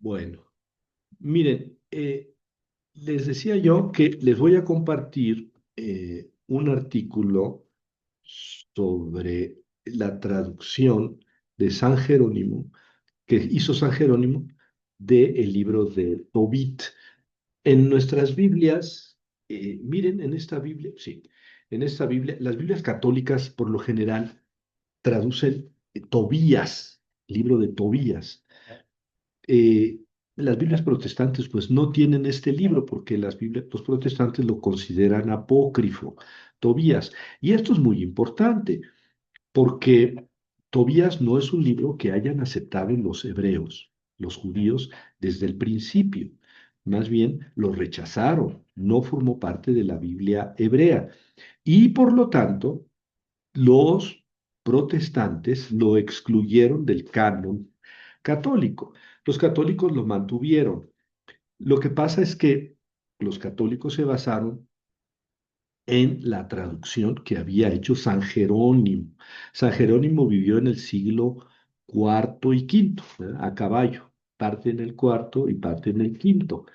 Bueno, miren, les decía yo que les voy a compartir un artículo sobre la traducción de San Jerónimo, que hizo San Jerónimo del libro de Tobit. En nuestras Biblias, miren, en esta Biblia, sí, en esta Biblia, las Biblias católicas por lo general traducen Tobías, libro de Tobías. eh, las Biblias protestantes pues no tienen este libro porque los protestantes lo consideran apócrifo, Tobías. Y esto es muy importante porque Tobías no es un libro que hayan aceptado los hebreos, los judíos, desde el principio. Más bien lo rechazaron, no formó parte de la Biblia hebrea. Y por lo tanto, los protestantes lo excluyeron del canon católico. Los católicos lo mantuvieron. Lo que pasa es que los católicos se basaron en la traducción que había hecho San Jerónimo. San Jerónimo vivió en el siglo cuarto y quinto, ¿verdad? A caballo, parte en el cuarto y parte en el quinto.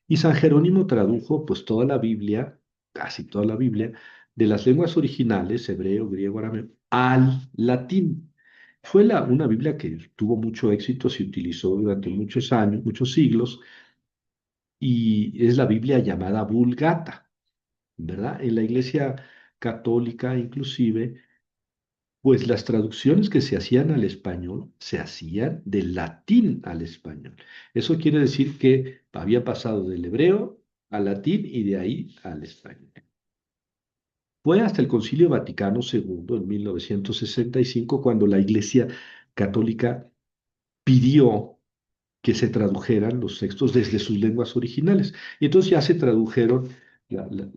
Y San Jerónimo tradujo pues toda la Biblia, casi toda la Biblia, de las lenguas originales, hebreo, griego, arameo, al latín. Fue una Biblia que tuvo mucho éxito, se utilizó durante muchos años, muchos siglos, y es la Biblia llamada Vulgata, ¿verdad? En la Iglesia católica, inclusive, pues las traducciones que se hacían al español se hacían del latín al español. Eso quiere decir que había pasado del hebreo al latín y de ahí al español. Fue hasta el Concilio Vaticano II en 1965 cuando la Iglesia católica pidió que se tradujeran los textos desde sus lenguas originales. Y entonces ya se tradujeron la, la-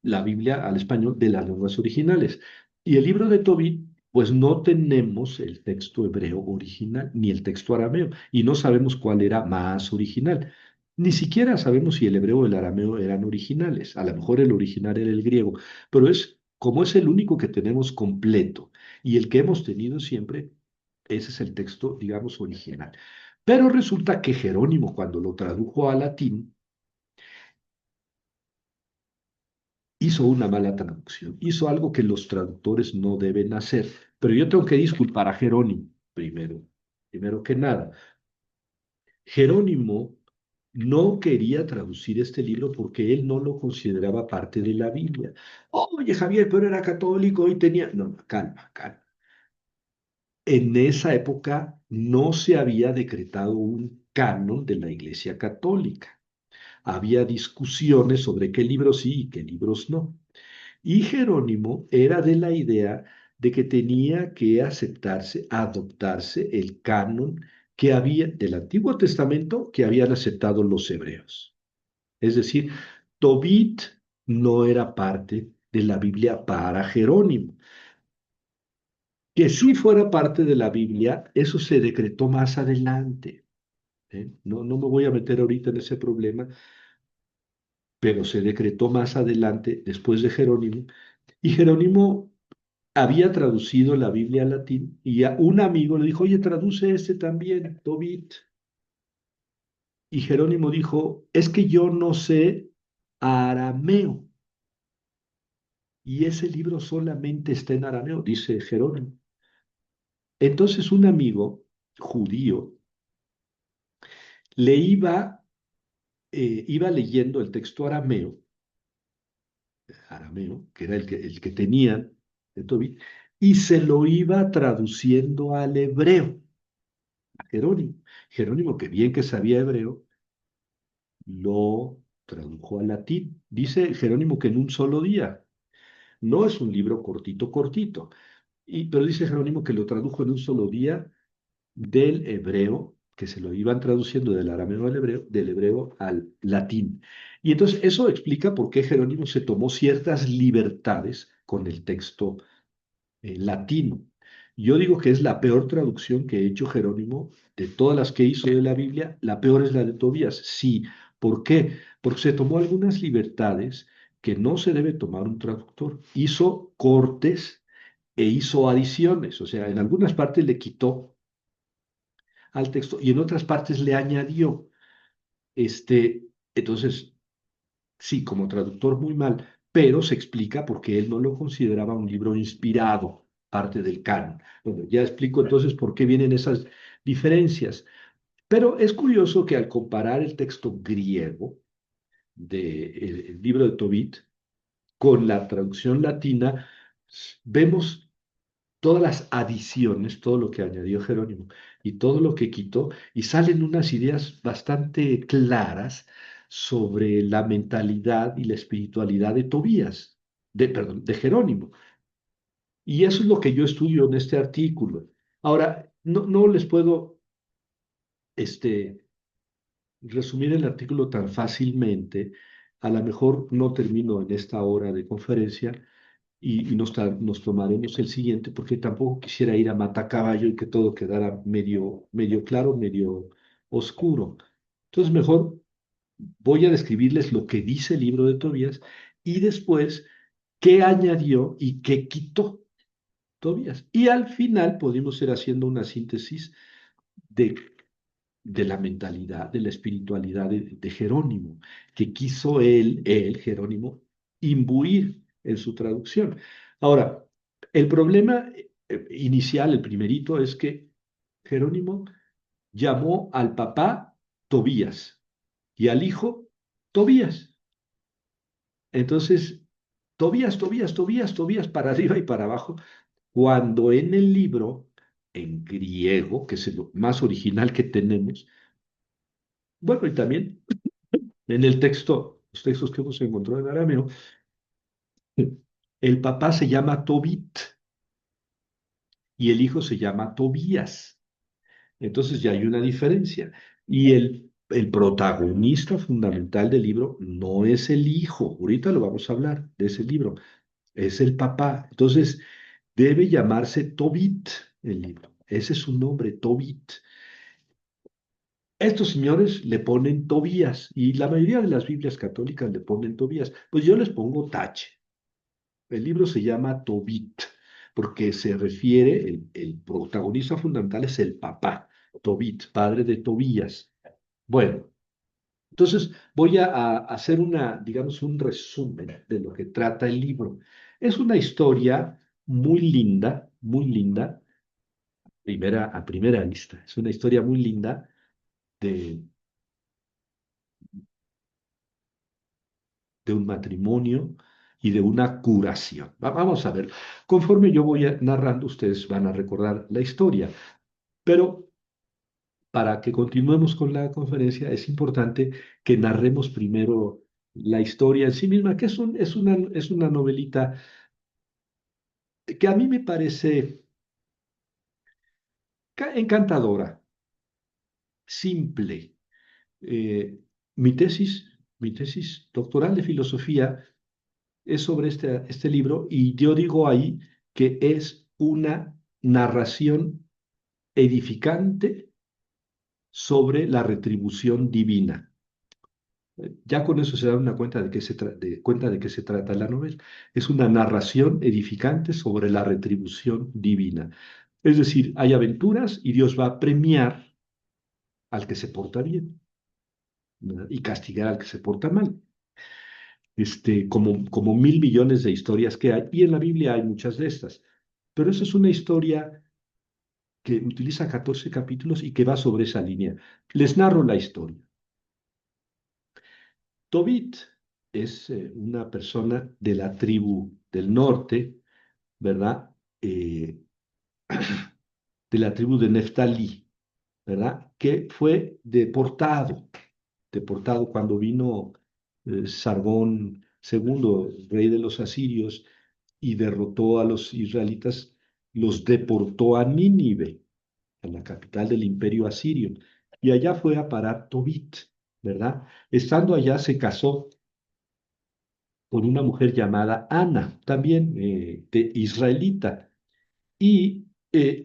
la Biblia al español de las lenguas originales. Y el libro de Tobit, pues no tenemos el texto hebreo original ni el texto arameo, y no sabemos cuál era más original. Ni siquiera sabemos si el hebreo o el arameo eran originales. A lo mejor el original era el griego, pero como es el único que tenemos completo y el que hemos tenido siempre, ese es el texto, digamos, original. Pero resulta que Jerónimo, cuando lo tradujo a latín, hizo una mala traducción, hizo algo que los traductores no deben hacer. Pero yo tengo que disculpar a Jerónimo primero que nada. Jerónimo no quería traducir este libro porque él no lo consideraba parte de la Biblia. Oye, Javier, pero era católico y tenía... No, no, calma, calma. En esa época no se había decretado un canon de la Iglesia Católica. Había discusiones sobre qué libros sí y qué libros no. Y Jerónimo era de la idea de que tenía que aceptarse, adoptarse el canon que había del Antiguo Testamento que habían aceptado los hebreos. Es decir, Tobit no era parte de la Biblia para Jerónimo. Que sí fuera parte de la Biblia, eso se decretó más adelante. ¿Eh? No, no me voy a meter ahorita en ese problema, pero se decretó más adelante, después de Jerónimo. Y Jerónimo había traducido la Biblia al latín y a un amigo le dijo, oye, traduce este también, Tobit. Y Jerónimo dijo, es que yo no sé arameo y ese libro solamente está en arameo, dice Jerónimo. Entonces un amigo judío le iba leyendo el texto arameo, que era el que tenían de Tobit, y se lo iba traduciendo al hebreo, a Jerónimo. Jerónimo, que bien que sabía hebreo, lo tradujo al latín. Dice Jerónimo que en un solo día. No es un libro cortito, cortito. Pero dice Jerónimo que lo tradujo en un solo día del hebreo, que se lo iban traduciendo del arameo al hebreo, del hebreo al latín. Y entonces eso explica por qué Jerónimo se tomó ciertas libertades con el texto latino. Yo digo que es la peor traducción que ha hecho Jerónimo de todas las que hizo de la Biblia, la peor es la de Tobías. Sí, ¿por qué? Porque se tomó algunas libertades que no se debe tomar un traductor. Hizo cortes e hizo adiciones, o sea, en algunas partes le quitó al texto y en otras partes le añadió. Entonces, sí, como traductor muy mal, pero se explica porque él no lo consideraba un libro inspirado, parte del canon. Bueno, ya explico entonces por qué vienen esas diferencias. Pero es curioso que al comparar el texto griego del libro de Tobit con la traducción latina, vemos todas las adiciones, todo lo que añadió Jerónimo y todo lo que quitó, y salen unas ideas bastante claras sobre la mentalidad y la espiritualidad de Tobías, perdón, de Jerónimo. Y eso es lo que yo estudio en este artículo. Ahora, no les puedo este, resumir el artículo tan fácilmente. A lo mejor no termino en esta hora de conferencia, y nos tomaremos el siguiente, porque tampoco quisiera ir a matacaballo y que todo quedara medio claro, medio oscuro. Entonces, mejor voy a describirles lo que dice el libro de Tobías y después qué añadió y qué quitó Tobías. Y al final podemos ir haciendo una síntesis de la mentalidad, de la espiritualidad de Jerónimo, que quiso Jerónimo, imbuir en su traducción. Ahora, el problema inicial, el primerito, es que Jerónimo llamó al papá Tobías y al hijo Tobías. Entonces, Tobías, Tobías, Tobías, Tobías, para arriba y para abajo, cuando en el libro, en griego, que es el más original que tenemos, bueno, y también en el texto, los textos que hemos encontrado en arameo, el papá se llama Tobit y el hijo se llama Tobías. Entonces ya hay una diferencia. Y el protagonista fundamental del libro no es el hijo, ahorita lo vamos a hablar de ese libro, es el papá. Entonces debe llamarse Tobit el libro. Ese es su nombre, Tobit. Estos señores le ponen Tobías y la mayoría de las Biblias católicas le ponen Tobías. Pues yo les pongo tache. El libro se llama Tobit, porque se refiere, el protagonista fundamental es el papá, Tobit, padre de Tobías. Bueno, entonces voy a hacer digamos, un resumen de lo que trata el libro. Es una historia muy linda, a primera vista. Es una historia muy linda de, de un matrimonio y de una curación. Vamos a ver, conforme yo voy narrando, ustedes van a recordar la historia. Pero para que continuemos con la conferencia, es importante que narremos primero la historia en sí misma, que es una novelita que a mí me parece encantadora, simple. Eh, mi tesis doctoral de filosofía es sobre este libro y yo digo ahí que es una narración edificante sobre la retribución divina. Ya con eso se da una cuenta cuenta de qué se trata la novela. Es una narración edificante sobre la retribución divina. Es decir, hay aventuras y Dios va a premiar al que se porta bien, ¿verdad? Y castigar al que se porta mal. Como mil millones de historias que hay, y en la Biblia hay muchas de estas. Pero esa es una historia que utiliza 14 capítulos y que va sobre esa línea. Les narro la historia. Tobit es una persona de la tribu del norte, ¿verdad? De la tribu de Neftalí, ¿verdad? Que fue deportado cuando vino Sargón II, rey de los asirios, y derrotó a los israelitas, los deportó a Nínive, a la capital del imperio asirio, y allá fue a parar Tobit, ¿verdad? Estando allá se casó con una mujer llamada Ana, también de israelita. Y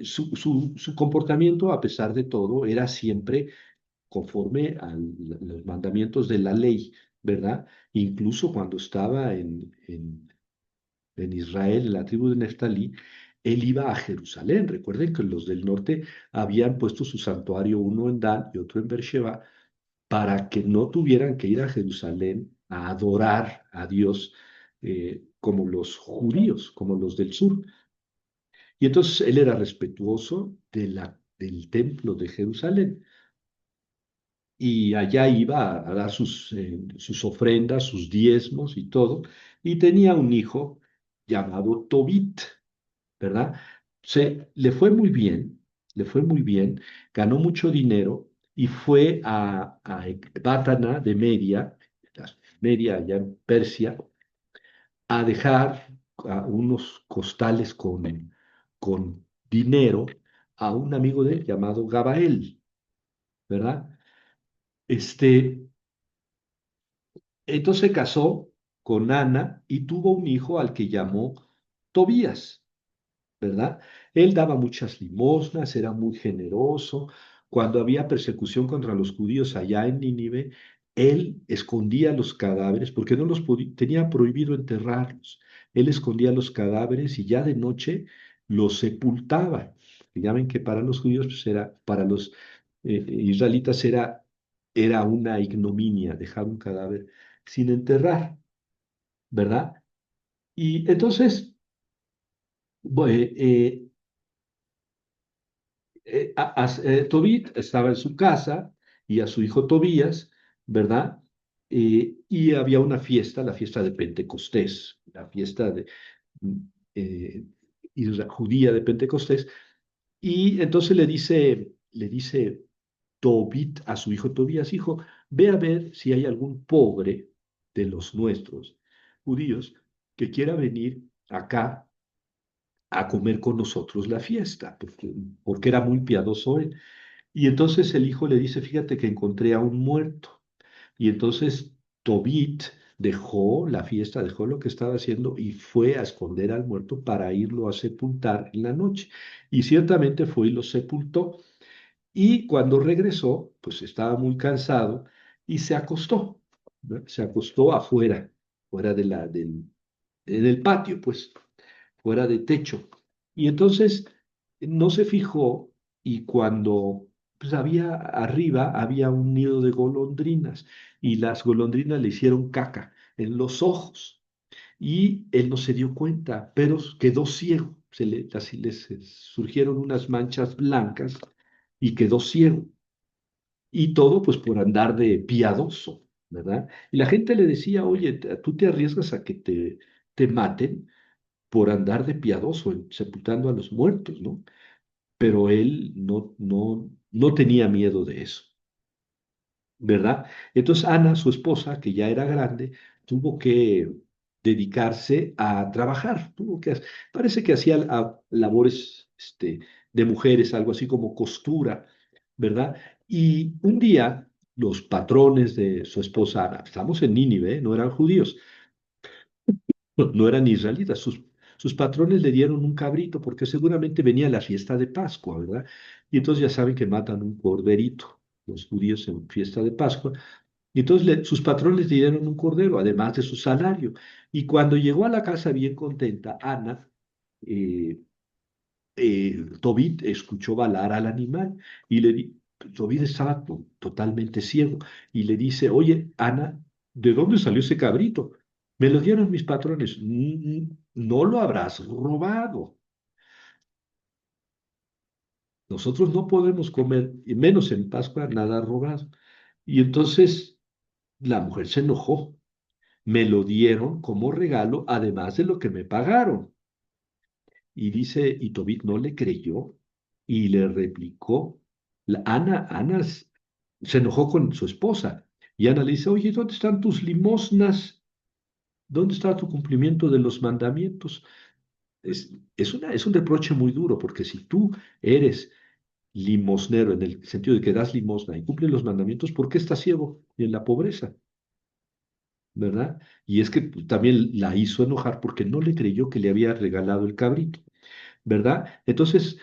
su comportamiento, a pesar de todo, era siempre conforme a los mandamientos de la ley, ¿verdad? Incluso cuando estaba en Israel, en la tribu de Neftalí, él iba a Jerusalén. Recuerden que los del norte habían puesto su santuario, uno en Dan y otro en Beersheba, para que no tuvieran que ir a Jerusalén a adorar a Dios como los judíos, como los del sur. Y entonces él era respetuoso del templo de Jerusalén y allá iba a dar sus ofrendas, sus diezmos y todo, y tenía un hijo llamado Tobit, ¿verdad? Le fue muy bien, le fue muy bien, ganó mucho dinero y fue a Ecbátana de Media, Media allá en Persia, a dejar unos costales con dinero a un amigo de él llamado Gabael, ¿verdad? Este, entonces se casó con Ana y tuvo un hijo al que llamó Tobías. ¿Verdad? Él daba muchas limosnas, era muy generoso. Cuando había persecución contra los judíos allá en Nínive, él escondía los cadáveres porque no los tenía prohibido enterrarlos. Él escondía los cadáveres y ya de noche los sepultaba. Y ya ven que para los judíos, pues era, para los israelitas era una ignominia dejar un cadáver sin enterrar, ¿verdad? Y entonces, bue- eh, Tobit estaba en su casa y a su hijo Tobías, ¿verdad? Y había una fiesta, la fiesta de Pentecostés, la fiesta mm, eh, judía de Pentecostés. Y entonces le dice Tobit a su hijo Tobías, hijo, ve a ver si hay algún pobre de los nuestros judíos que quiera venir acá a comer con nosotros la fiesta, porque era muy piadoso él. Y entonces el hijo le dice, fíjate que encontré a un muerto. Y entonces Tobit dejó la fiesta, dejó lo que estaba haciendo y fue a esconder al muerto para irlo a sepultar en la noche. Y ciertamente fue y lo sepultó. Y cuando regresó, pues estaba muy cansado y se acostó, ¿no? Se acostó afuera, fuera en el patio, pues fuera de techo. Y entonces no se fijó y cuando pues arriba había un nido de golondrinas y las golondrinas le hicieron caca en los ojos y él no se dio cuenta, pero quedó ciego. Así les surgieron unas manchas blancas y quedó ciego. Y todo pues por andar de piadoso, ¿verdad? Y la gente le decía, oye, tú te arriesgas a que te maten por andar de piadoso, sepultando a los muertos, ¿no? Pero él no tenía miedo de eso, ¿verdad? Entonces Ana, su esposa, que ya era grande, tuvo que dedicarse a trabajar, parece que hacía labores de mujeres, algo así como costura, ¿verdad? Y un día los patrones de su esposa Ana, estamos en Nínive, ¿eh? No eran judíos, no eran israelitas. Sus patrones le dieron un cabrito porque seguramente venía la fiesta de Pascua, ¿verdad? Y entonces ya saben que matan un corderito, los judíos en fiesta de Pascua. Y entonces sus patrones le dieron un cordero, además de su salario. Y cuando llegó a la casa bien contenta, Ana, eh, Tobit escuchó balar al animal y Tobit estaba totalmente ciego y le dice, oye, Ana, ¿de dónde salió ese cabrito? Me lo dieron mis patrones. No lo habrás robado. Nosotros no podemos comer, y menos en Pascua, nada robado. Y entonces la mujer se enojó. Me lo dieron como regalo, además de lo que me pagaron. Y dice, y Tobit no le creyó y le replicó. Ana se enojó con su esposa y Ana le dice, oye, ¿dónde están tus limosnas? ¿Dónde está tu cumplimiento de los mandamientos? Es un reproche muy duro porque si tú eres limosnero en el sentido de que das limosna y cumples los mandamientos, ¿por qué estás ciego y en la pobreza? ¿Verdad? Y es que también la hizo enojar porque no le creyó que le había regalado el cabrito. ¿Verdad? Entonces,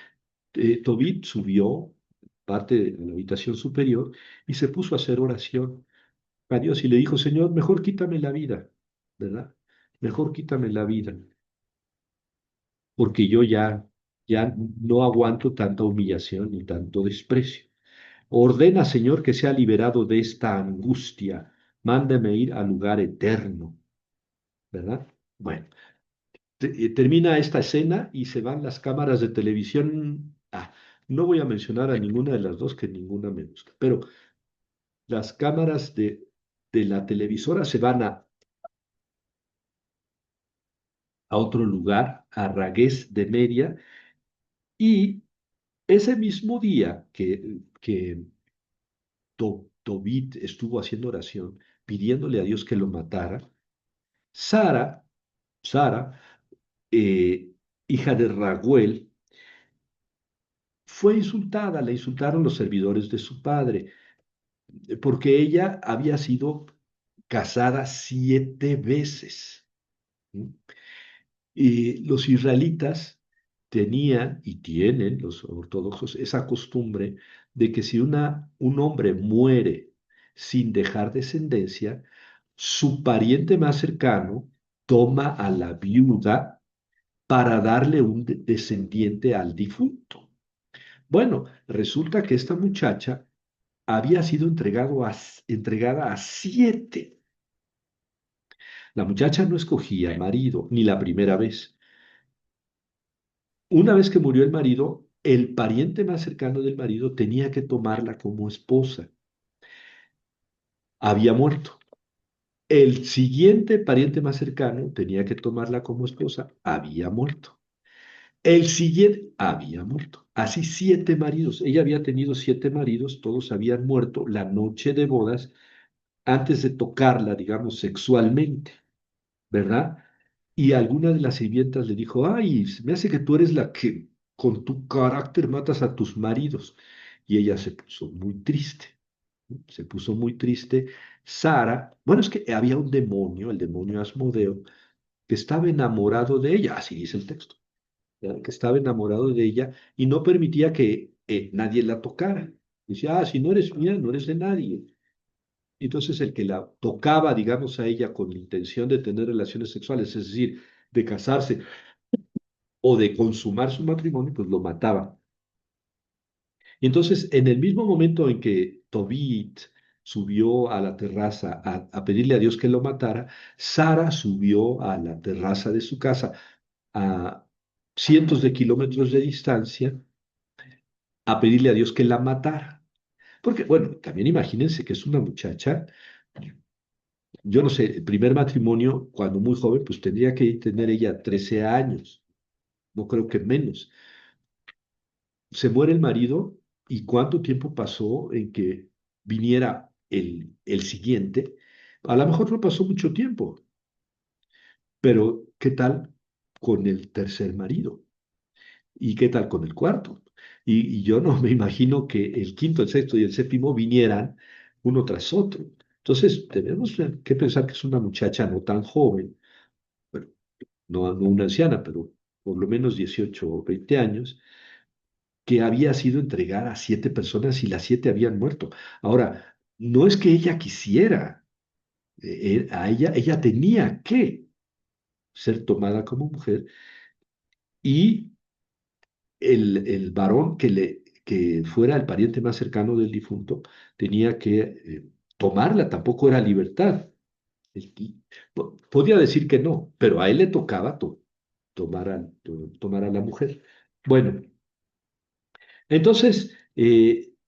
Tobit subió parte de la habitación superior y se puso a hacer oración a Dios y le dijo, Señor, mejor quítame la vida, ¿verdad? Mejor quítame la vida. porque yo ya no aguanto tanta humillación ni tanto desprecio. Ordena, Señor, que sea liberado de esta angustia. Mándame ir al lugar eterno, ¿verdad? Bueno, termina esta escena y se van las cámaras de televisión. No voy a mencionar a ninguna de las dos, que ninguna me gusta, pero las cámaras de la televisora se van a otro lugar, a Ragués de Media, y ese mismo día que Tobit estuvo haciendo oración, pidiéndole a Dios que lo matara, Sara, Sara, eh, hija de Raguel, fue insultada, le insultaron los servidores de su padre, porque ella había sido casada 7 veces. ¿Sí? Y los israelitas tenían y tienen, los ortodoxos, esa costumbre de que si un hombre muere sin dejar descendencia, su pariente más cercano toma a la viuda para darle un descendiente al difunto. Bueno, resulta que esta muchacha había sido entregada a 7. La muchacha no escogía marido, ni la primera vez. Una vez que murió el marido, el pariente más cercano del marido tenía que tomarla como esposa. Había muerto. El siguiente pariente más cercano tenía que tomarla como esposa. Había muerto. El siguiente había muerto. Así 7 maridos. Ella había tenido 7 maridos, todos habían muerto la noche de bodas antes de tocarla, digamos, sexualmente, ¿verdad? Y alguna de las sirvientas le dijo, ay, se me hace que tú eres la que con tu carácter matas a tus maridos. Y ella se puso muy triste, ¿no? Se puso muy triste. Sara, bueno, es que había un demonio, el demonio Asmodeo, que estaba enamorado de ella, así dice el texto, ¿verdad? Que estaba enamorado de ella y no permitía que nadie la tocara. Decía, si no eres mía, no eres de nadie. Entonces el que la tocaba, digamos, a ella con la intención de tener relaciones sexuales, es decir, de casarse o de consumar su matrimonio, pues lo mataba. Y entonces, en el mismo momento en que Tobit subió a la terraza a pedirle a Dios que lo matara, Sara subió a la terraza de su casa a cientos de kilómetros de distancia a pedirle a Dios que la matara. Porque, bueno, también imagínense que es una muchacha, yo no sé, el primer matrimonio, cuando muy joven, pues tendría que tener ella 13 años, no creo que menos. Se muere el marido y cuánto tiempo pasó en que viniera el siguiente. A lo mejor no pasó mucho tiempo, pero ¿qué tal con el tercer marido? ¿Y qué tal con el cuarto? Y yo no me imagino que el quinto, el sexto y el séptimo vinieran uno tras otro. Entonces, tenemos que pensar que es una muchacha no tan joven, bueno, no una anciana, pero por lo menos 18 o 20 años, que había sido entregada a 7 personas y las 7 habían muerto. Ahora, no es que ella quisiera, ella tenía que ser tomada como mujer y el varón que fuera el pariente más cercano del difunto tenía que tomarla, tampoco era libertad. Podía decir que no, pero a él le tocaba tomar a la mujer. Bueno, entonces,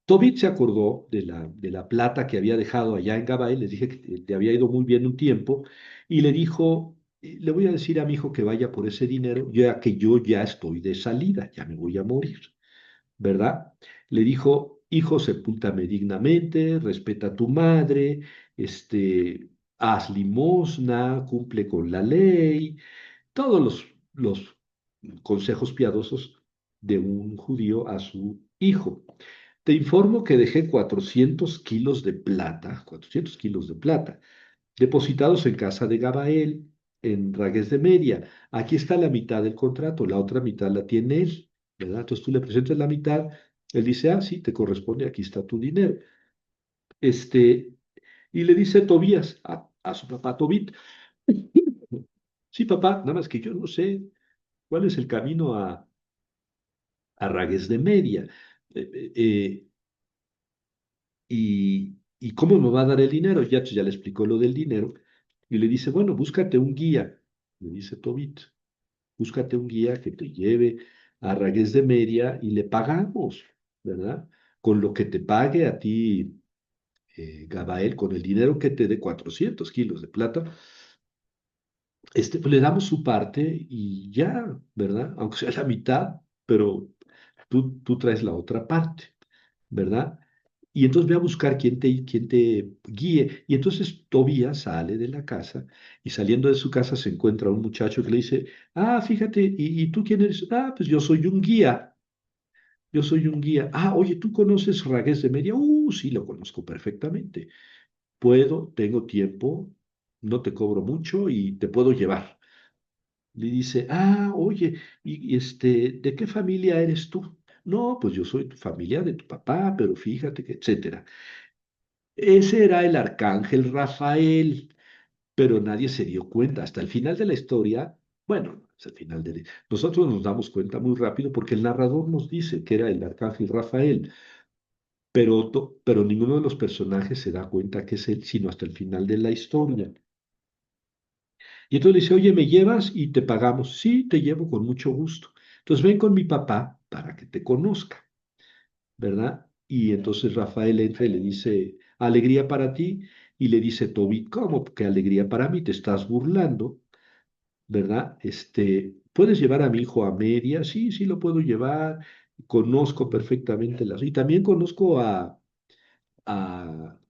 Tobit se acordó de la plata que había dejado allá en Gabay, les dije que le había ido muy bien un tiempo, y le dijo, le voy a decir a mi hijo que vaya por ese dinero, ya que yo ya estoy de salida, ya me voy a morir, ¿verdad? Le dijo, hijo, sepúltame dignamente, respeta a tu madre, haz limosna, cumple con la ley, todos los consejos piadosos de un judío a su hijo. Te informo que dejé 400 kilos de plata, depositados en casa de Gabael, en Ragués de Media. Aquí está la mitad del contrato, la otra mitad la tiene él, ¿verdad? Entonces tú le presentas la mitad, él dice, sí, te corresponde, aquí está tu dinero. Este, y le dice Tobías a su papá Tobit, sí, papá, nada más que yo no sé. ¿Cuál es el camino a Ragués de Media? Eh, eh, eh, y cómo me va a dar el dinero? Ya le explicó lo del dinero. Y le dice, bueno, búscate un guía, le dice Tobit, búscate un guía que te lleve a Ragués de Media y le pagamos, ¿verdad? Con lo que te pague a ti, Gabael, con el dinero que te dé 400 kilos de plata, pues le damos su parte y ya, ¿verdad? Aunque sea la mitad, pero tú traes la otra parte, ¿verdad? Y entonces ve a buscar quién te guíe. Y entonces Tobías sale de la casa y saliendo de su casa se encuentra un muchacho que le dice, ah, fíjate, ¿y tú quién eres? Ah, pues yo soy un guía, yo soy un guía. Ah, oye, ¿tú conoces Ragués de Media? Sí, lo conozco perfectamente. Tengo tiempo, no te cobro mucho y te puedo llevar. Le dice, ah, oye, ¿de qué familia eres tú? No, pues yo soy tu familia de tu papá, pero fíjate que, etcétera. Ese era el arcángel Rafael, pero nadie se dio cuenta. Hasta el final de la historia, bueno, hasta el final nosotros nos damos cuenta muy rápido porque el narrador nos dice que era el arcángel Rafael, pero ninguno de los personajes se da cuenta que es él, sino hasta el final de la historia. Y entonces le dice, oye, ¿me llevas y te pagamos? Sí, te llevo con mucho gusto. Entonces ven con mi papá para que te conozca, ¿verdad? Y entonces Rafael entra y le dice, alegría para ti. Y le dice Tobit, ¿cómo? ¿Qué alegría para mí? Te estás burlando, ¿verdad? ¿Puedes llevar a mi hijo a media? Sí, sí lo puedo llevar. Conozco perfectamente las... Y también conozco a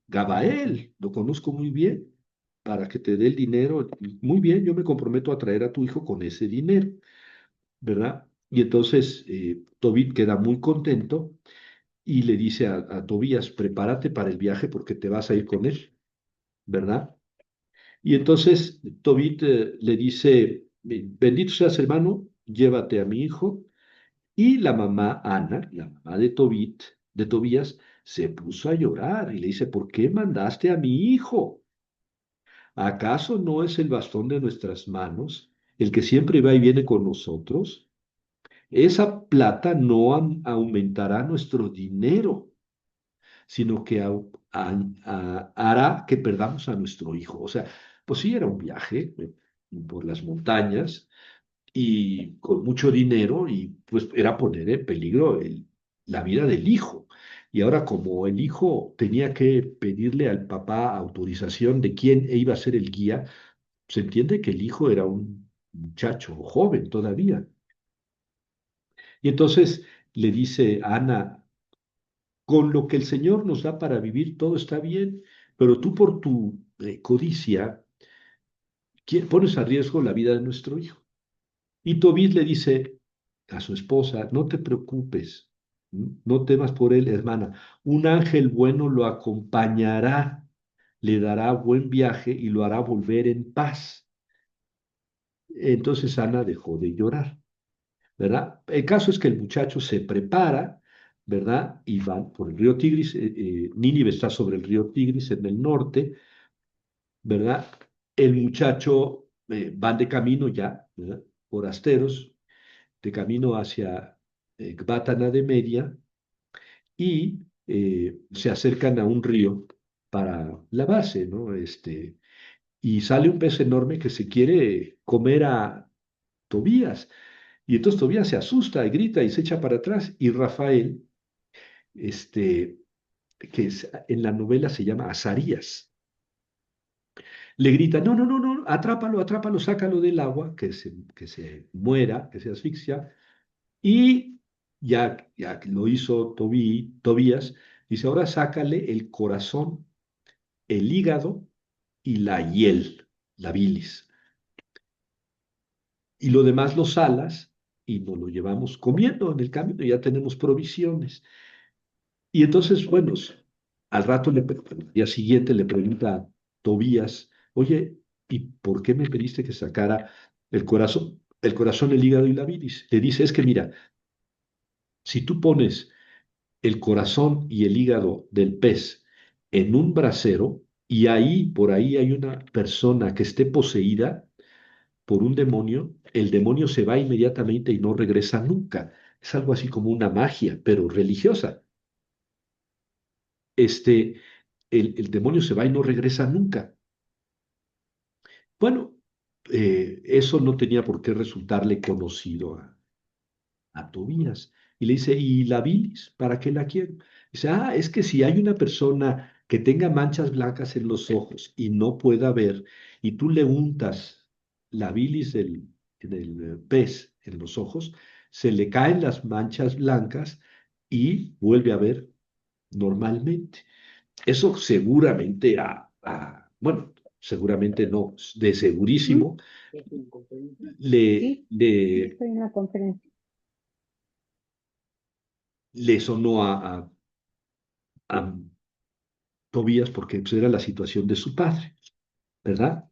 Gabael, lo conozco muy bien, para que te dé el dinero. Muy bien, yo me comprometo a traer a tu hijo con ese dinero, ¿verdad? Y entonces Tobit queda muy contento y le dice a Tobías, prepárate para el viaje porque te vas a ir con él, ¿verdad? Y entonces Tobit le dice, bendito seas hermano, llévate a mi hijo. Y la mamá Ana, la mamá de Tobías, se puso a llorar y le dice, ¿por qué mandaste a mi hijo? ¿Acaso no es el bastón de nuestras manos el que siempre va y viene con nosotros? Esa plata no aumentará nuestro dinero, sino que hará que perdamos a nuestro hijo. O sea, pues sí, era un viaje por las montañas y con mucho dinero y pues era poner en peligro la vida del hijo. Y ahora como el hijo tenía que pedirle al papá autorización de quién iba a ser el guía, se entiende que el hijo era un muchacho joven todavía. Y entonces le dice a Ana, con lo que el Señor nos da para vivir, todo está bien, pero tú por tu codicia pones a riesgo la vida de nuestro hijo. Y Tobit le dice a su esposa, no te preocupes, no temas por él, hermana, un ángel bueno lo acompañará, le dará buen viaje y lo hará volver en paz. Entonces Ana dejó de llorar, ¿verdad? El caso es que el muchacho se prepara, ¿verdad? Y van por el río Tigris. Nínive está sobre el río Tigris en el norte, ¿verdad? El muchacho van de camino ya, ¿verdad? Forasteros, de camino hacia Gbatana de Media y se acercan a un río para la base, ¿no? Y sale un pez enorme que se quiere comer a Tobías. Y entonces Tobías se asusta y grita y se echa para atrás. Y Rafael, este, en la novela se llama Azarías, le grita, no, no, no, no, atrápalo, atrápalo, sácalo del agua, que se muera, que se asfixia. Y ya lo hizo Tobías, dice, ahora sácale el corazón, el hígado y la hiel, la bilis. Y lo demás lo salas y nos lo llevamos comiendo en el camino, ya tenemos provisiones. Y entonces, bueno, al rato, al día siguiente le pregunta a Tobías, oye, ¿y por qué me pediste que sacara el corazón, el hígado y la bilis? Le dice, es que mira, si tú pones el corazón y el hígado del pez en un brasero y ahí, por ahí hay una persona que esté poseída, por un demonio, el demonio se va inmediatamente y no regresa nunca. Es algo así como una magia, pero religiosa. Este, el demonio se va y no regresa nunca. Bueno, eso no tenía por qué resultarle conocido a Tobías. Y le dice, ¿y la bilis? ¿Para qué la quiero? Dice, es que si hay una persona que tenga manchas blancas en los ojos y no pueda ver, y tú le untas la bilis del pez en los ojos, se le caen las manchas blancas y vuelve a ver normalmente. Eso seguramente bueno, seguramente no, de Ujú. segurísimo, le, Sí, sí, le, estoy en la conferencia. le sonó a Tobías porque pues, era la situación de su padre, ¿verdad?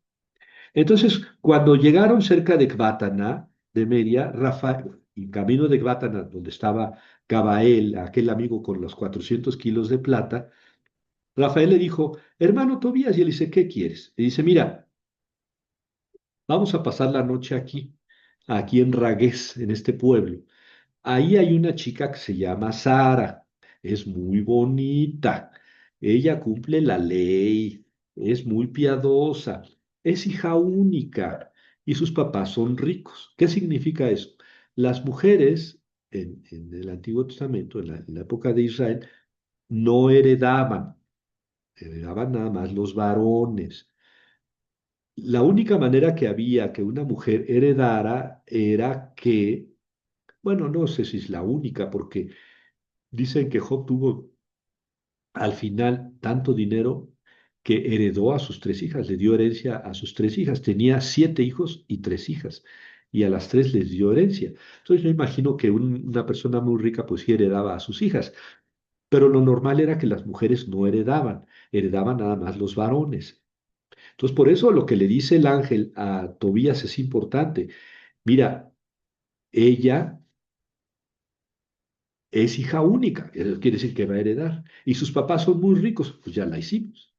Entonces, cuando llegaron cerca de Ecbátana, de Media, Rafael, y camino de Ecbátana, donde estaba Gabael, aquel amigo con los 400 kilos de plata, Rafael le dijo, hermano Tobías, y él dice, ¿qué quieres? Le dice, mira, vamos a pasar la noche aquí en Ragués, en este pueblo. Ahí hay una chica que se llama Sara, es muy bonita, ella cumple la ley, es muy piadosa, es hija única y sus papás son ricos. ¿Qué significa eso? Las mujeres en el Antiguo Testamento, en la época de Israel, no heredaban nada más los varones. La única manera que había que una mujer heredara era que, bueno, no sé si es la única, porque dicen que Job tuvo al final tanto dinero que heredó a sus tres hijas, le dio herencia a sus tres hijas. Tenía 7 hijos y 3 hijas, y a las tres les dio herencia. Entonces yo imagino que una persona muy rica pues sí heredaba a sus hijas, pero lo normal era que las mujeres no heredaban nada más los varones. Entonces por eso lo que le dice el ángel a Tobías es importante. Mira, ella es hija única, eso quiere decir que va a heredar. Y sus papás son muy ricos, pues ya la hicimos,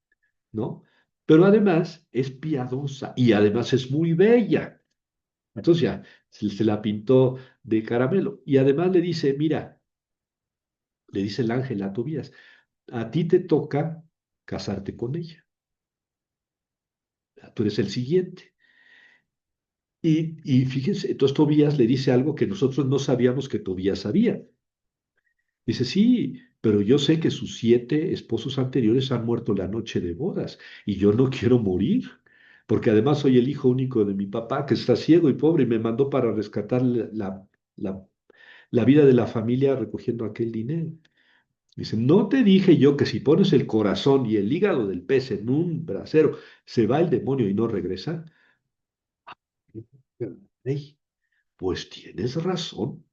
¿no? Pero además es piadosa y además es muy bella. Entonces ya se la pintó de caramelo. Y además le dice, mira, le dice el ángel a Tobías, a ti te toca casarte con ella. Tú eres el siguiente. Y fíjense, entonces Tobías le dice algo que nosotros no sabíamos que Tobías sabía. Dice, sí, pero yo sé que sus 7 esposos anteriores han muerto la noche de bodas y yo no quiero morir, porque además soy el hijo único de mi papá que está ciego y pobre y me mandó para rescatar la, la vida de la familia recogiendo aquel dinero. Dice, ¿no te dije yo que si pones el corazón y el hígado del pez en un brasero, se va el demonio y no regresa? Ey, pues tienes razón.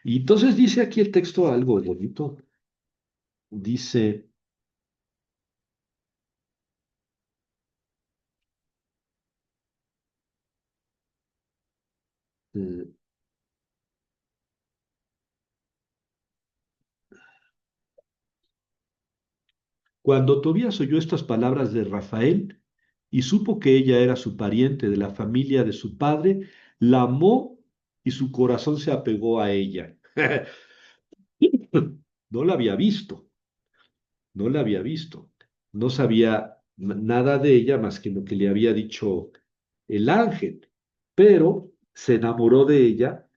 Y entonces dice aquí el texto algo bonito. Dice... eh, Cuando Tobías oyó estas palabras de Rafael y supo que ella era su pariente de la familia de su padre, la amó y su corazón se apegó a ella. No la había visto, no la había visto. No sabía nada de ella más que lo que le había dicho el ángel, pero se enamoró de ella.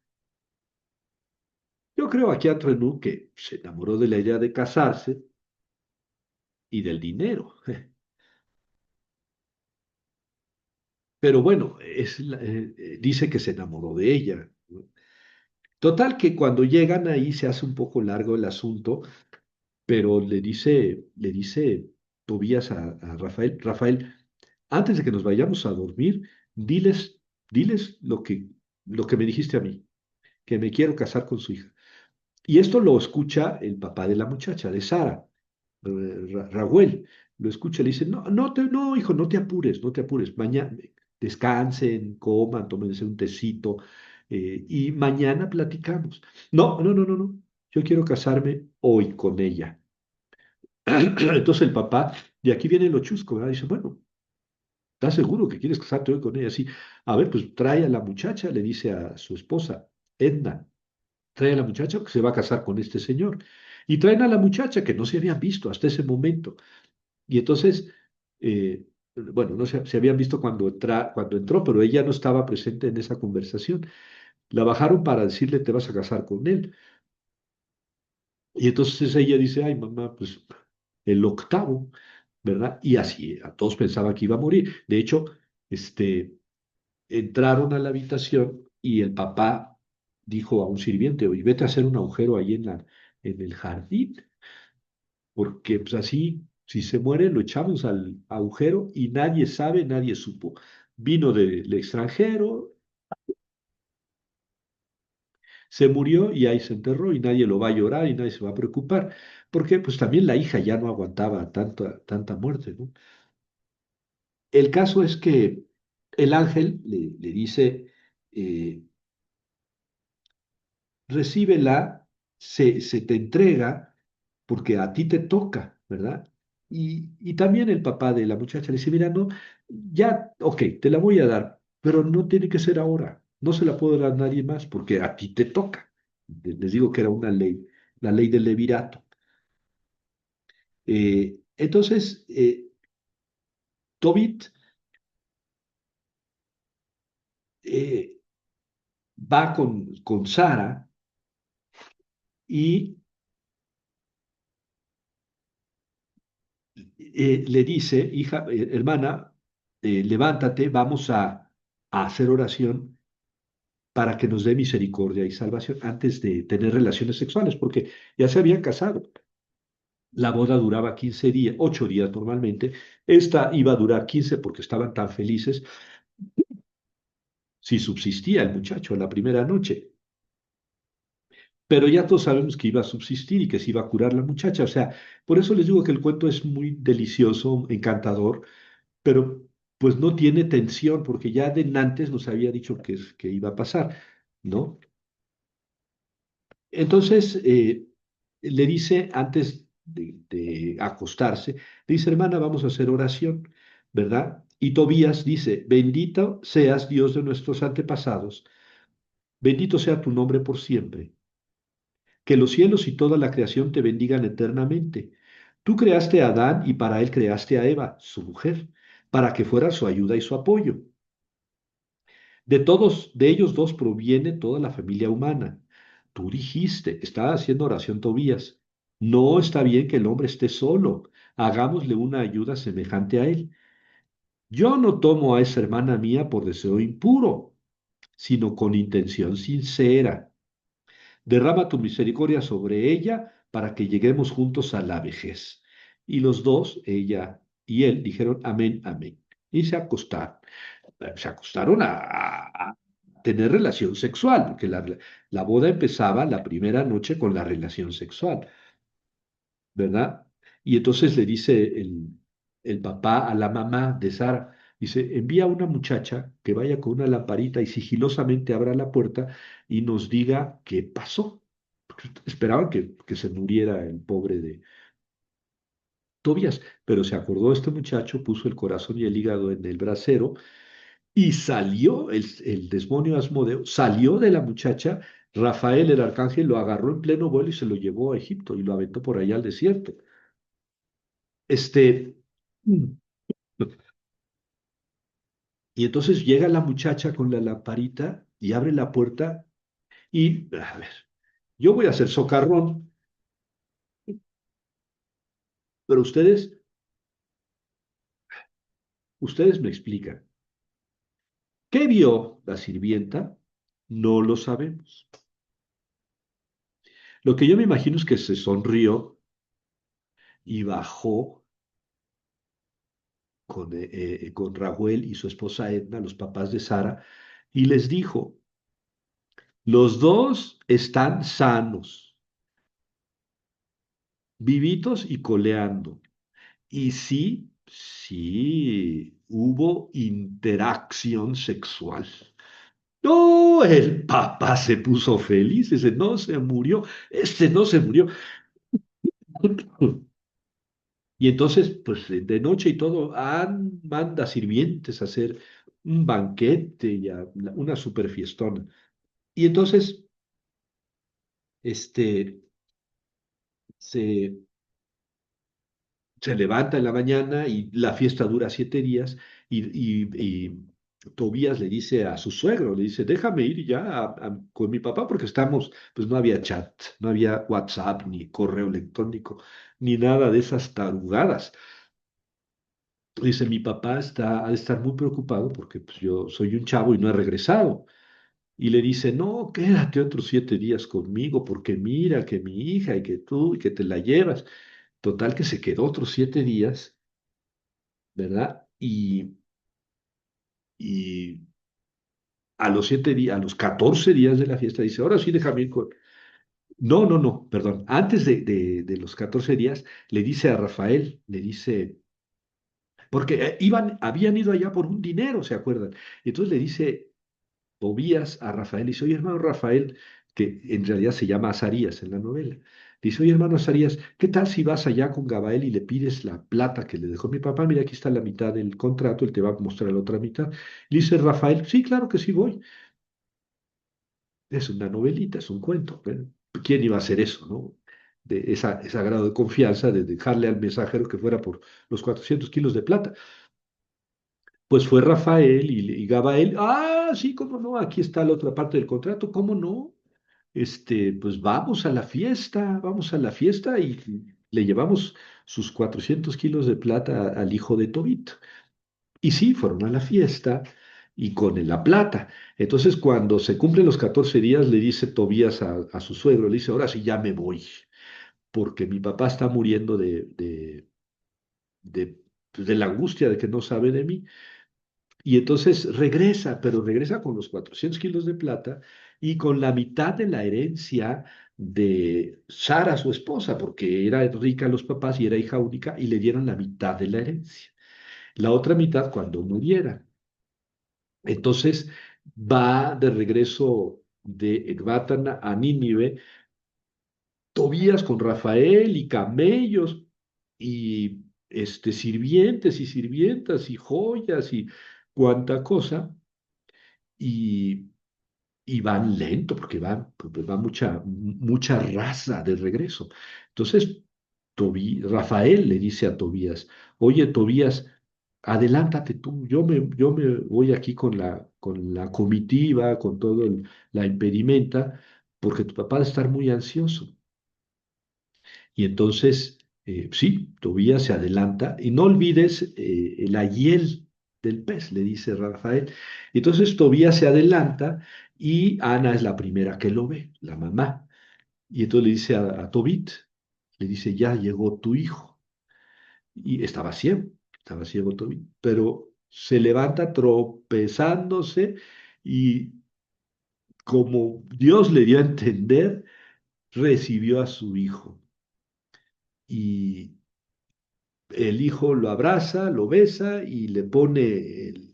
Yo creo aquí a Trenú que se enamoró de la idea de casarse y del dinero. Pero bueno, dice que se enamoró de ella, ¿no? Total que cuando llegan ahí se hace un poco largo el asunto, pero le dice Tobías a Rafael, Rafael, antes de que nos vayamos a dormir, diles lo que me dijiste a mí, que me quiero casar con su hija. Y esto lo escucha el papá de la muchacha, de Sara, Raúl, lo escucha y le dice, no, no, hijo, no te apures, no te apures, mañana descansen, coman, tómense un tecito, y mañana platicamos. No, no, no, no, no, yo quiero casarme hoy con ella. Entonces el papá, de aquí viene lo chusco, ¿verdad? Dice, bueno, ¿Estás seguro que quieres casarte hoy con ella? Sí. A ver, pues trae a la muchacha, le dice a su esposa, Edna, trae a la muchacha que se va a casar con este señor. Y traen a la muchacha que no se habían visto hasta ese momento. Y entonces, bueno, no se habían visto cuando entró, pero ella no estaba presente en esa conversación. La bajaron para decirle, te vas a casar con él. Y entonces ella dice, ay, mamá, pues el octavo, ¿verdad? Y así, a todos pensaban que iba a morir. De hecho, este, entraron a la habitación y el papá dijo a un sirviente, oye, vete a hacer un agujero ahí en el jardín, porque pues así, si se muere, lo echamos al agujero y nadie sabe, nadie supo. Vino del extranjero, se murió y ahí se enterró y nadie lo va a llorar y nadie se va a preocupar, porque pues también la hija ya no aguantaba tanta muerte, ¿no? El caso es que el ángel le dice, eh, recíbela, se te entrega porque a ti te toca, ¿verdad? Y también el papá de la muchacha le dice, mira, no, ya, ok, te la voy a dar, pero no tiene que ser ahora, no se la puedo dar a nadie más porque a ti te toca. Les digo que era una ley, la ley del levirato. Entonces, Tobit eh, va con Sara y le dice, hija, hermana, levántate, vamos a hacer oración para que nos dé misericordia y salvación antes de tener relaciones sexuales, porque ya se habían casado. La boda duraba 15 días, 8 días normalmente. Esta iba a durar 15 porque estaban tan felices si subsistía el muchacho la primera noche. Pero ya todos sabemos que iba a subsistir y que se iba a curar la muchacha. O sea, por eso les digo que el cuento es muy delicioso, encantador, pero pues no tiene tensión porque ya de antes nos había dicho que iba a pasar, ¿no? Entonces, le dice, antes de acostarse, le dice, hermana, vamos a hacer oración, ¿verdad? Y Tobías dice, bendito seas Dios de nuestros antepasados, bendito sea tu nombre por siempre, que los cielos y toda la creación te bendigan eternamente. Tú creaste a Adán y para él creaste a Eva, su mujer, para que fuera su ayuda y su apoyo. De todos, de ellos dos proviene toda la familia humana. Tú dijiste, estaba haciendo oración Tobías, no está bien que el hombre esté solo, hagámosle una ayuda semejante a él. Yo no tomo a esa hermana mía por deseo impuro, sino con intención sincera. Derrama tu misericordia sobre ella para que lleguemos juntos a la vejez. Y los dos, ella y él, dijeron amén, amén. Y se acostaron a tener relación sexual, porque la boda empezaba la primera noche con la relación sexual, ¿verdad? Y entonces le dice el papá a la mamá de Sara, dice, envía a una muchacha que vaya con una lamparita y sigilosamente abra la puerta y nos diga qué pasó. Porque esperaban que se muriera el pobre de Tobías, pero se acordó este muchacho, puso el corazón y el hígado en el brasero. Y salió el demonio Asmodeo, salió de la muchacha, Rafael el arcángel lo agarró en pleno vuelo y se lo llevó a Egipto y lo aventó por allá al desierto. Este, mm, y entonces llega la muchacha con la lamparita y abre la puerta y, a ver, yo voy a hacer socarrón, pero ustedes me explican. ¿Qué vio la sirvienta? No lo sabemos. Lo que yo me imagino es que se sonrió y bajó con Raúl y su esposa Edna, los papás de Sara, y les dijo, los dos están sanos, vivitos y coleando. Y sí, sí, hubo interacción sexual. No, el papá se puso feliz, ese no se murió, este no se murió. Y entonces, pues de noche y todo, manda sirvientes a hacer un banquete y una super fiestona. Y entonces, este, se, se levanta en la mañana y la fiesta dura 7 días y Tobías le dice a su suegro, le dice, déjame ir ya con mi papá porque estamos, pues no había chat, no había WhatsApp, ni correo electrónico, ni nada de esas tarugadas. Dice, mi papá ha de estar muy preocupado porque pues, yo soy un chavo y no he regresado. Y le dice, no, quédate otros 7 días conmigo porque mira que mi hija y que tú y que te la llevas. Total que se quedó otros 7 días, ¿verdad? Y a los 7 días, a los 14 días de la fiesta, dice, ahora sí déjame ir con... No, no, no, perdón. Antes de los 14 días, le dice a Rafael, le dice, porque habían ido allá por un dinero, ¿se acuerdan? Y entonces le dice Tobías a Rafael, dice, oye, hermano Rafael, que en realidad se llama Azarías en la novela. Dice, oye, hermano Azarías, ¿qué tal si vas allá con Gabael y le pides la plata que le dejó mi papá? Mira, aquí está la mitad del contrato, él te va a mostrar la otra mitad. Le dice Rafael, sí, claro que sí voy. Es una novelita, es un cuento. ¿Eh? ¿Quién iba a hacer eso, no? De ese grado de confianza de dejarle al mensajero que fuera por los 400 kilos de plata. Pues fue Rafael y Gabael, sí, cómo no, aquí está la otra parte del contrato, cómo no, pues vamos a la fiesta y le llevamos sus 400 kilos de plata al hijo de Tobit. Y sí, fueron a la fiesta y con la plata. Entonces, cuando se cumplen los 14 días, le dice Tobías a su suegro, le dice, ahora sí ya me voy, porque mi papá está muriendo de, pues, de la angustia de que no sabe de mí. Y entonces regresa, pero regresa con los 400 kilos de plata y con la mitad de la herencia de Sara, su esposa, porque era rica los papás y era hija única, y le dieron la mitad de la herencia. La otra mitad cuando muriera. Entonces va de regreso de Ecbátana a Nínive, Tobías con Rafael y camellos y sirvientes y sirvientas y joyas y cuanta cosa. Y y van lento porque pues va mucha raza de regreso. Entonces, Rafael le dice a Tobías, oye, Tobías, adelántate tú, yo me voy aquí con la comitiva, con todo la impedimenta, porque tu papá va a estar muy ansioso. Y entonces, sí, Tobías se adelanta y no olvides la hiel del pez, le dice Rafael. Entonces Tobías se adelanta y Ana es la primera que lo ve, la mamá. Y entonces le dice a Tobit, le dice, ya llegó tu hijo. Y estaba ciego Tobit, pero se levanta tropezándose y como Dios le dio a entender, recibió a su hijo. Y el hijo lo abraza, lo besa y le pone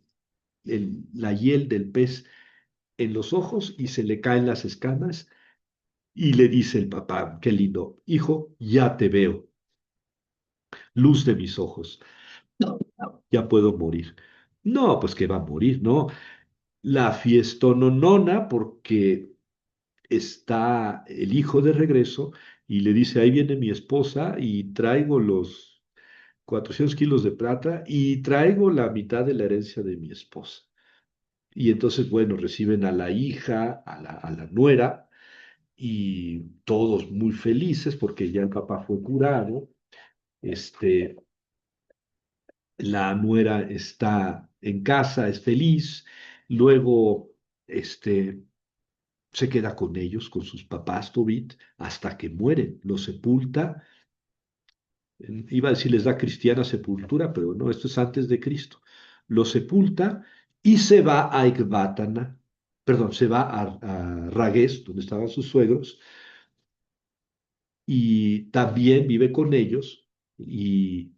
la hiel del pez en los ojos y se le caen las escamas y le dice el papá, qué lindo, hijo, ya te veo, luz de mis ojos, ya puedo morir. No, pues que va a morir, ¿no? La fiestononona porque está el hijo de regreso y le dice, ahí viene mi esposa y traigo los 400 kilos de plata y traigo la mitad de la herencia de mi esposa. Y entonces, bueno, reciben a la hija, a la nuera, y todos muy felices porque ya el papá fue curado. Este, la nuera está en casa, es feliz. Luego, se queda con ellos, con sus papás, Tobit, hasta que mueren. Los sepulta. Iba a decir les da cristiana sepultura, pero no, esto es antes de Cristo. Lo sepulta y se va a Ecbátana, perdón, se va a Ragués, donde estaban sus suegros, y también vive con ellos y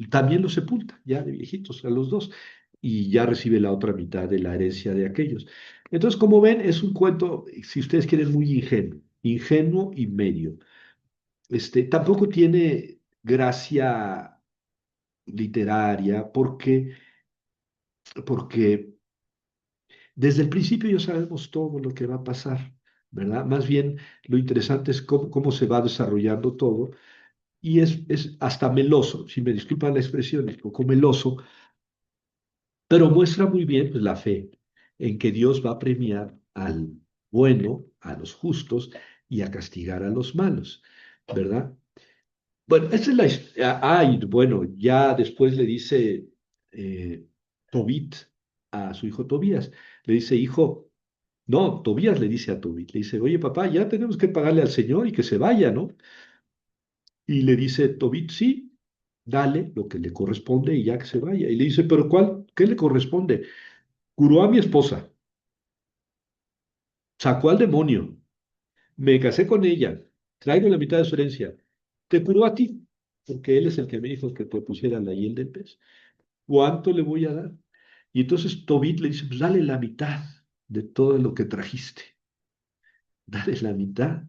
también los sepulta, ya de viejitos, a los dos, y ya recibe la otra mitad de la herencia de aquellos. Entonces, como ven, es un cuento, si ustedes quieren, muy ingenuo y medio. Tampoco tiene gracia literaria, porque desde el principio ya sabemos todo lo que va a pasar, ¿verdad? Más bien lo interesante es cómo se va desarrollando todo y es hasta meloso, si me disculpan la expresión, es un poco meloso, pero muestra muy bien pues, la fe en que Dios va a premiar al bueno, a los justos y a castigar a los malos, ¿verdad? Bueno, esa es la historia. Ay, bueno, ya después le dice eh, Tobit a su hijo Tobías, le dice, hijo, no, Tobías le dice a Tobit, le dice, oye papá, ya tenemos que pagarle al Señor y que se vaya, ¿no? Y le dice Tobit, sí, dale lo que le corresponde y ya que se vaya. Y le dice, pero ¿cuál? ¿Qué le corresponde? Curó a mi esposa, sacó al demonio, me casé con ella, traigo la mitad de su herencia, te curó a ti, porque él es el que me dijo que te pusiera la hiel del pez. ¿Cuánto le voy a dar? Y entonces Tobit le dice, pues dale la mitad de todo lo que trajiste, dale la mitad.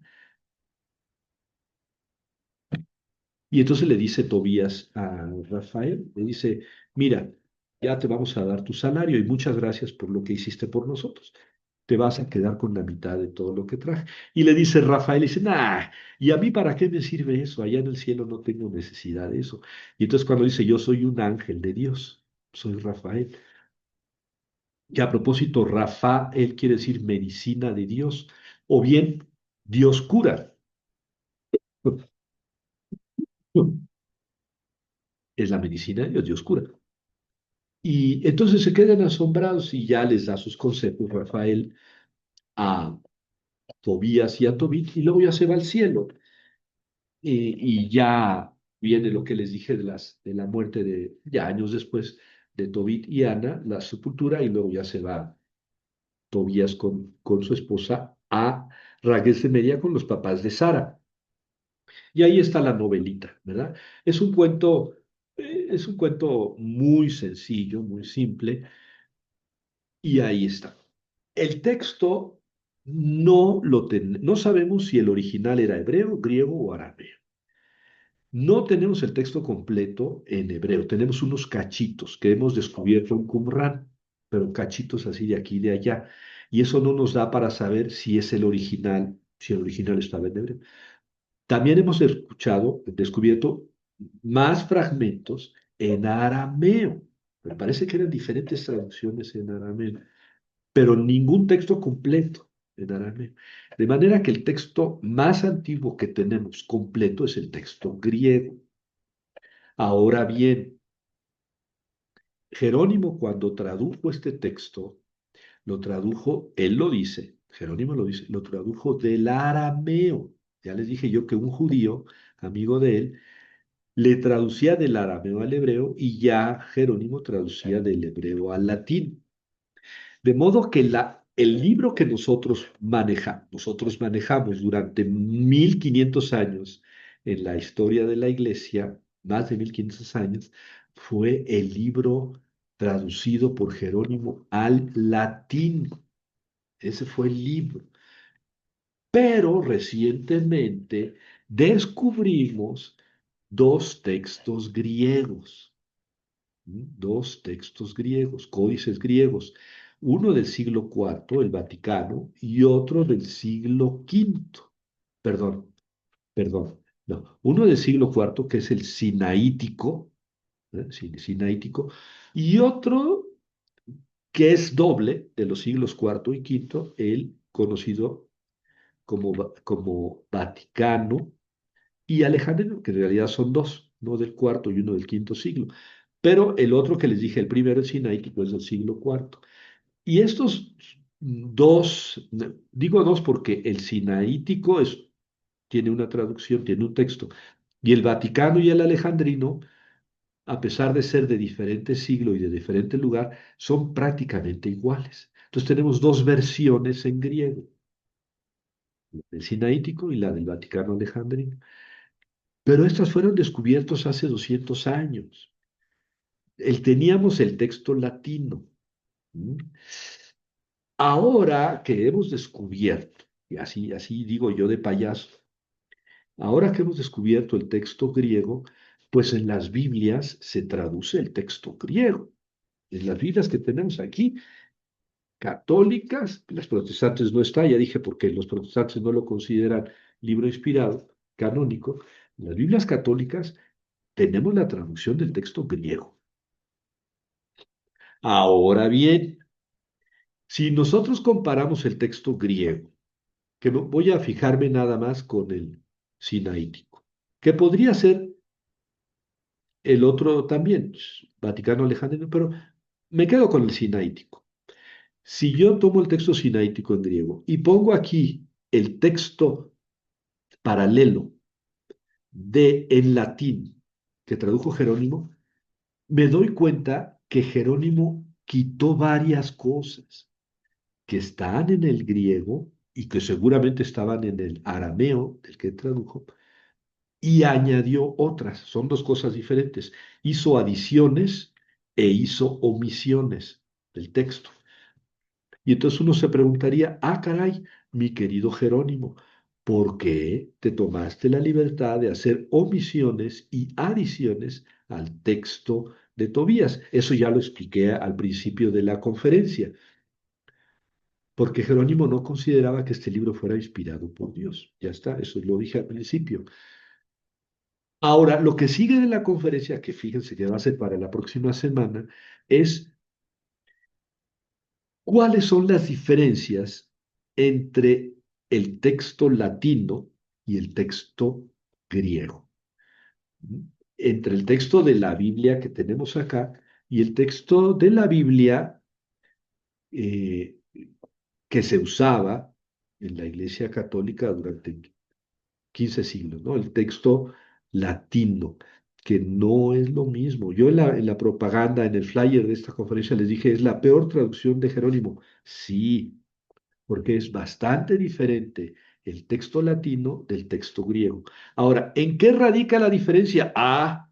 Y entonces le dice Tobías a Rafael, le dice, mira, ya te vamos a dar tu salario y muchas gracias por lo que hiciste por nosotros. Te vas a quedar con la mitad de todo lo que traje. Y le dice Rafael, le dice, nah, ¿y a mí para qué me sirve eso? Allá en el cielo no tengo necesidad de eso. Y entonces cuando dice, yo soy un ángel de Dios, soy Rafael. Y a propósito, Rafael quiere decir medicina de Dios, o bien Dios cura. Es la medicina de Dios, Dios cura. Y entonces se quedan asombrados y ya les da sus consejos Rafael a Tobías y a Tobit y luego ya se va al cielo. Y ya viene lo que les dije de la muerte de ya años después de Tobit y Ana, la sepultura, y luego ya se va Tobías con su esposa a Raguel de Media con los papás de Sara. Y ahí está la novelita, ¿verdad? Es un cuento muy sencillo, muy simple, y ahí está. El texto no sabemos si el original era hebreo, griego o arameo. No tenemos el texto completo en hebreo, tenemos unos cachitos que hemos descubierto en Qumran, pero cachitos así de aquí y de allá. Y eso no nos da para saber si es el original, si el original estaba en hebreo. También hemos descubierto más fragmentos en arameo. Me parece que eran diferentes traducciones en arameo, pero ningún texto completo en arameo. De manera que el texto más antiguo que tenemos completo es el texto griego. Ahora bien, Jerónimo cuando tradujo este texto, lo tradujo, él lo dice, Jerónimo lo dice, lo tradujo del arameo. Ya les dije yo que un judío, amigo de él, le traducía del arameo al hebreo y ya Jerónimo traducía del hebreo al latín. De modo que el libro que nosotros manejamos durante 1500 años en la historia de la iglesia, más de 1500 años, fue el libro traducido por Jerónimo al latín. Ese fue el libro. Pero recientemente descubrimos dos textos griegos. Dos textos griegos, códices griegos, uno del siglo IV, el Vaticano, y otro del siglo V, perdón, perdón, no, uno del siglo IV que es el Sinaítico, Sinaítico, y otro que es doble de los siglos IV y V, el conocido como Vaticano y Alejandro, que en realidad son dos, uno del cuarto y uno del quinto siglo. Pero el otro que les dije, el primero, el sinaítico, es del siglo IV. Y estos dos, digo dos porque el sinaítico tiene una traducción, tiene un texto, y el Vaticano y el alejandrino, a pesar de ser de diferente siglo y de diferente lugar, son prácticamente iguales. Entonces tenemos dos versiones en griego, el sinaítico y la del Vaticano alejandrino. Pero estas fueron descubiertos hace 200 años. Teníamos el texto latino. ¿Mm? Ahora que hemos descubierto, y así digo yo de payaso, ahora que hemos descubierto el texto griego, Pues en las Biblias se traduce el texto griego. En las Biblias que tenemos aquí, católicas, las protestantes no está, ya dije porque los protestantes no lo consideran libro inspirado, canónico. En las Biblias católicas tenemos la traducción del texto griego. Ahora bien, si nosotros comparamos el texto griego, que voy a fijarme nada más con el sinaítico, que podría ser el otro también, Vaticano Alejandrino, pero me quedo con el sinaítico. Si yo tomo el texto sinaítico en griego y pongo aquí el texto paralelo de en latín que tradujo Jerónimo, me doy cuenta que Jerónimo quitó varias cosas que están en el griego y que seguramente estaban en el arameo del que tradujo, y añadió otras. Son dos cosas diferentes. Hizo adiciones e hizo omisiones del texto. Y entonces uno se preguntaría, ah, caray, mi querido Jerónimo, ¿por qué te tomaste la libertad de hacer omisiones y adiciones al texto de Tobías? Eso ya lo expliqué al principio de la conferencia, porque Jerónimo no consideraba que este libro fuera inspirado por Dios. Ya está, eso lo dije al principio. Ahora, lo que sigue de la conferencia, que fíjense que va a ser para la próxima semana, es cuáles son las diferencias entre el texto latino y el texto griego. ¿Mm? Entre el texto de la Biblia que tenemos acá y el texto de la Biblia eh, que se usaba en la Iglesia Católica durante 15 siglos, ¿no? El texto latino, que no es lo mismo. Yo en la propaganda, en el flyer de esta conferencia les dije, es la peor traducción de Jerónimo. Sí, porque es bastante diferente el texto latino del texto griego. Ahora, ¿en qué radica la diferencia? Ah,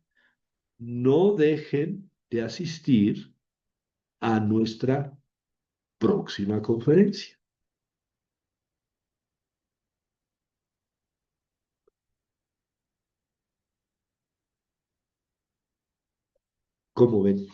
no dejen de asistir a nuestra próxima conferencia. ¿Cómo ven?